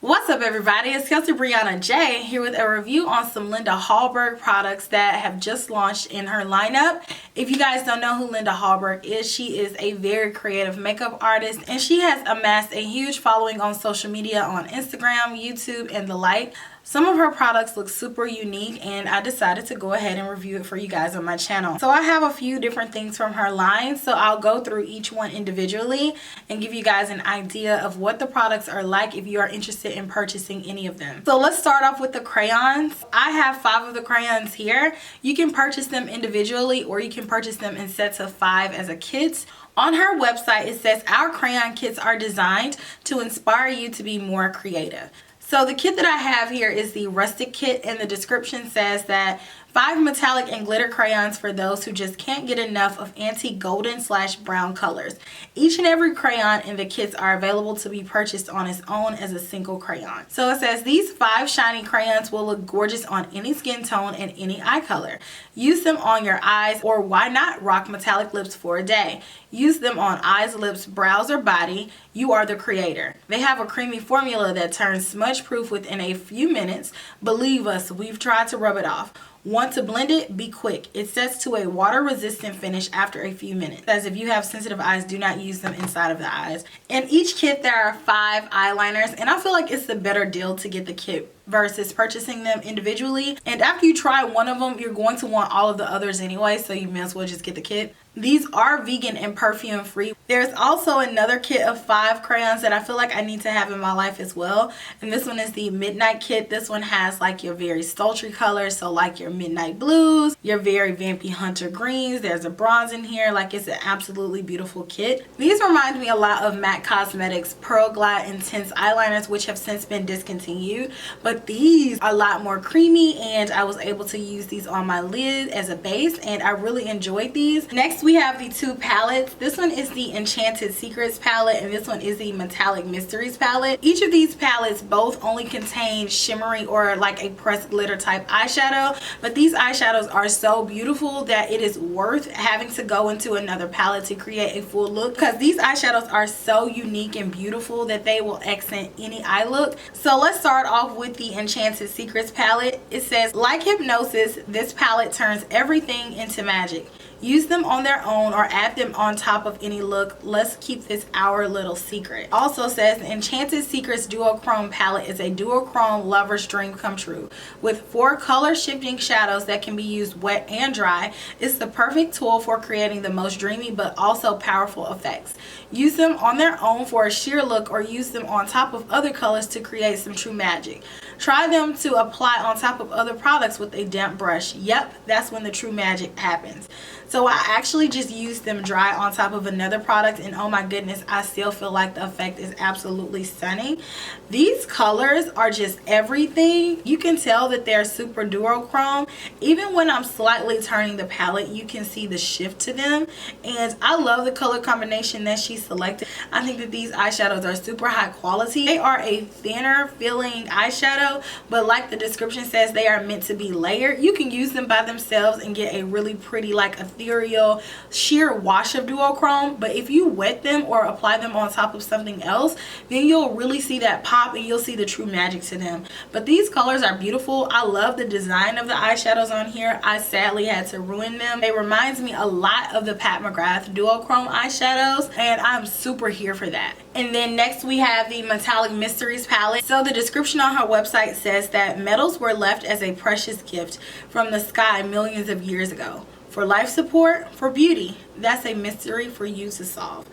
What's up everybody, it's KelseeBrianaJai here with a review on some Linda Hallberg products that have just launched in her lineup. If you guys don't know who Linda Hallberg is, she is a very creative makeup artist and she has amassed a huge following on social media on Instagram, YouTube, and the like. Some of her products look super unique and I decided to go ahead and review it for you guys on my channel. So I have a few different things from her line, so I'll go through each one individually and give you guys an idea of what the products are like if you are interested in purchasing any of them. So let's start off with the crayons. I have 5 of the crayons here. You can purchase them individually or you can purchase them in sets of 5 as a kit. On her website it says our crayon kits are designed to inspire you to be more creative. So the kit that I have here is the rustic kit, and the description says that 5 metallic and glitter crayons for those who just can't get enough of antique golden / brown colors. Each and every crayon in the kits are available to be purchased on its own as a single crayon. So it says these 5 shiny crayons will look gorgeous on any skin tone and any eye color. Use them on your eyes, or why not rock metallic lips for a day. Use them on eyes, lips, brows, or body. You are the creator. They have a creamy formula that turns smudge proof within a few minutes. Believe us, we've tried to rub it off. Want to blend it? Be quick. It sets to a water resistant finish after a few minutes. As if you have sensitive eyes, do not use them inside of the eyes. In each kit there are 5 eyeliners, and I feel like it's the better deal to get the kit versus purchasing them individually. And after you try one of them, you're going to want all of the others anyway, so you may as well just get the kit. These are vegan and perfume free. There's also another kit of 5 crayons that I feel like I need to have in my life as well. And this one is the midnight kit. This one has like your very sultry colors, so like your midnight blues, your very vampy hunter greens. There's a bronze in here. Like, it's an absolutely beautiful kit. These remind me a lot of MAC Cosmetics Pearl Glide Intense eyeliners, which have since been discontinued. But these are a lot more creamy, and I was able to use these on my lid as a base, and I really enjoyed these. Next we have the 2 palettes. This one is the Enchanted Secrets palette, and this one is the Metallic Mysteries palette. Each of these palettes both only contain shimmery or like a pressed glitter type eyeshadow, but these eyeshadows are so beautiful that it is worth having to go into another palette to create a full look, because these eyeshadows are so unique and beautiful that they will accent any eye look. So let's start off with the Enchanted Secrets palette. It says, like hypnosis, this palette turns everything into magic. Use them on their own or add them on top of any look. Let's keep this our little secret. Also says the Enchanted Secrets Duochrome palette is a duochrome lover's dream come true. With 4 color shifting shadows that can be used wet and dry, it's the perfect tool for creating the most dreamy but also powerful effects. Use them on their own for a sheer look, or use them on top of other colors to create some true magic. Try them to apply on top of other products with a damp brush. Yep, that's when the true magic happens. So I actually just used them dry on top of another product, and oh my goodness, I still feel like the effect is absolutely stunning. These colors are just everything. You can tell that they're super duochrome. Even when I'm slightly turning the palette, you can see the shift to them, and I love the color combination that she selected. I think that these eyeshadows are super high quality. They are a thinner feeling eyeshadow, but like the description says, they are meant to be layered. You can use them by themselves and get a really pretty like ethereal sheer wash of duochrome, but if you wet them or apply them on top of something else, then you'll really see that pop and you'll see the true magic to them. But these colors are beautiful. I love the design of the eyeshadows on here. I sadly had to ruin them. It reminds me a lot of the Pat McGrath duochrome eyeshadows, and I'm super here for that. And then next we have the Metallic Mysteries palette. So the description on her website says that metals were left as a precious gift from the sky millions of years ago. For life support, for beauty, that's a mystery for you to solve.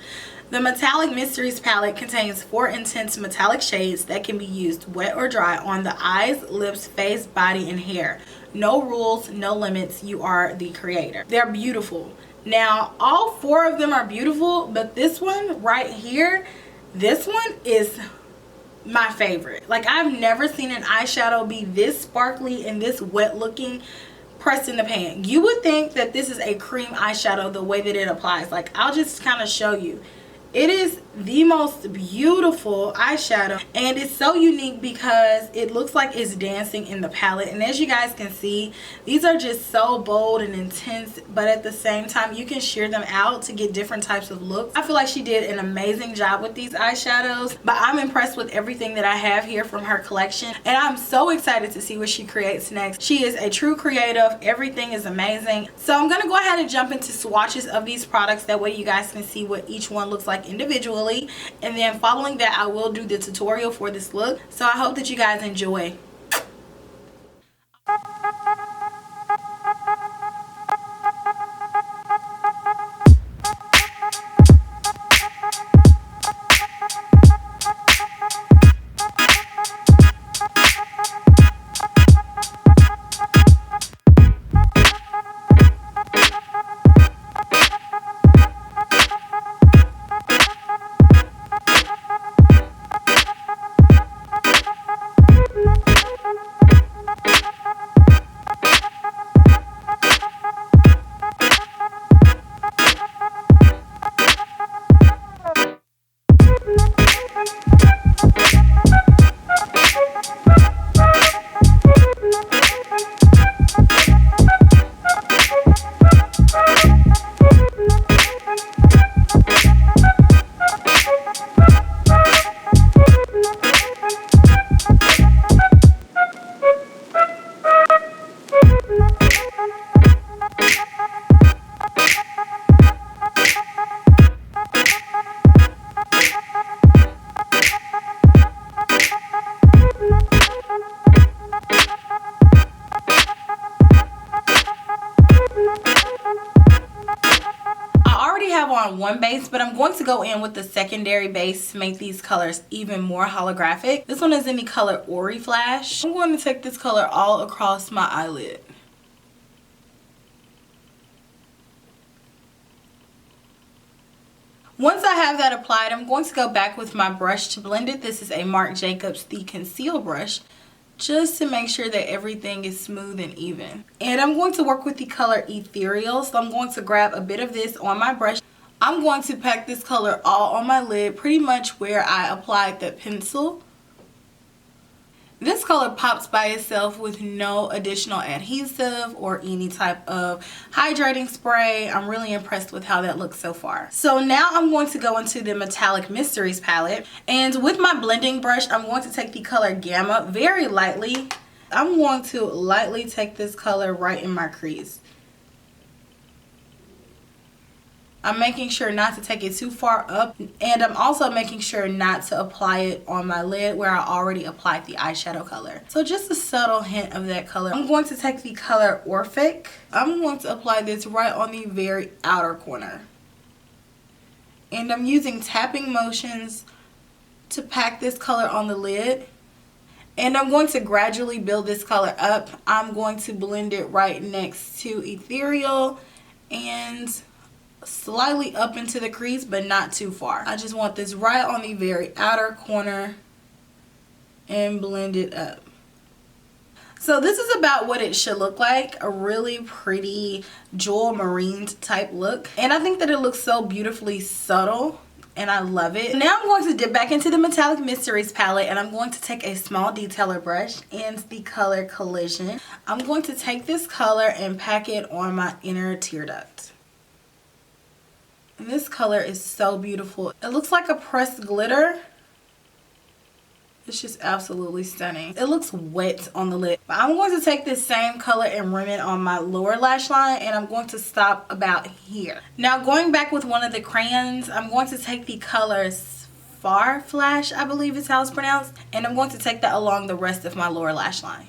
The Metallic Mysteries palette contains 4 intense metallic shades that can be used wet or dry on the eyes, lips, face, body, and hair. No rules, no limits. You are the creator. They're beautiful. Now, all 4 of them are beautiful, but this one right here, this one is my favorite. Like, I've never seen an eyeshadow be this sparkly and this wet looking pressed in the pan. You would think that this is a cream eyeshadow the way that it applies. Like, I'll just kind of show you. It is the most beautiful eyeshadow, and it's so unique because it looks like it's dancing in the palette. And as you guys can see, these are just so bold and intense, but at the same time you can sheer them out to get different types of looks. I feel like she did an amazing job with these eyeshadows, but I'm impressed with everything that I have here from her collection, and I'm so excited to see what she creates next. She is a true creative. Everything is amazing. So I'm gonna go ahead and jump into swatches of these products, that way you guys can see what each one looks like individually. And then following that, I will do the tutorial for this look. So I hope that you guys enjoy. On one base, but I'm going to go in with the secondary base to make these colors even more holographic. This one is in the color Ori Flash. I'm going to take this color all across my eyelid. Once I have that applied, I'm going to go back with my brush to blend it. This is a Marc Jacobs The Conceal brush, just to make sure that everything is smooth and even. And I'm going to work with the color Ethereal, so I'm going to grab a bit of this on my brush. I'm going to pack this color all on my lid, pretty much where I applied the pencil. This color pops by itself with no additional adhesive or any type of hydrating spray. I'm really impressed with how that looks so far. So now I'm going to go into the Metallic Mysteries palette, and with my blending brush, I'm going to take the color Gamma very lightly. I'm going to lightly take this color right in my crease. I'm making sure not to take it too far up, and I'm also making sure not to apply it on my lid where I already applied the eyeshadow color. So just a subtle hint of that color. I'm going to take the color Orphic. I'm going to apply this right on the very outer corner. And I'm using tapping motions to pack this color on the lid. And I'm going to gradually build this color up. I'm going to blend it right next to Ethereal and slightly up into the crease, but not too far. I just want this right on the very outer corner and blend it up. So this is about what it should look like, a really pretty jewel marine type look. And I think that it looks so beautifully subtle, and I love it. Now I'm going to dip back into the Metallic Mysteries palette, and I'm going to take a small detailer brush and the color Collision. I'm going to take this color and pack it on my inner tear duct. And this color is so beautiful. It looks like a pressed glitter. It's just absolutely stunning. It looks wet on the lid. But I'm going to take this same color and rim it on my lower lash line, and I'm going to stop about here. Now going back with one of the crayons, I'm going to take the color Far Flash, I believe is how it's pronounced, and I'm going to take that along the rest of my lower lash line.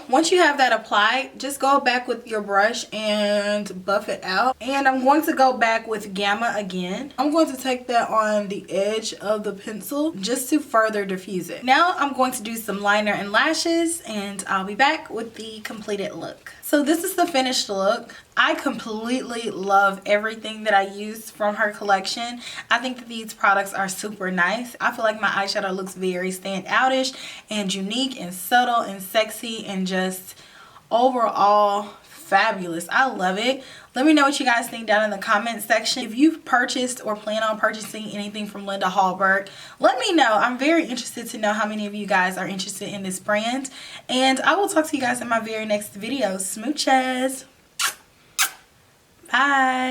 Once you have that applied, just go back with your brush and buff it out. And I'm going to go back with Gamma again. I'm going to take that on the edge of the pencil just to further diffuse it. Now I'm going to do some liner and lashes, and I'll be back with the completed look. So this is the finished look. I completely love everything that I used from her collection. I think that these products are super nice. I feel like my eyeshadow looks very standoutish and unique and subtle and sexy and just overall fabulous. I love it. Let me know what you guys think down in the comment section. If you've purchased or plan on purchasing anything from Linda Hallberg, let me know. I'm very interested to know how many of you guys are interested in this brand. And I will talk to you guys in my very next video. Smooches. Bye.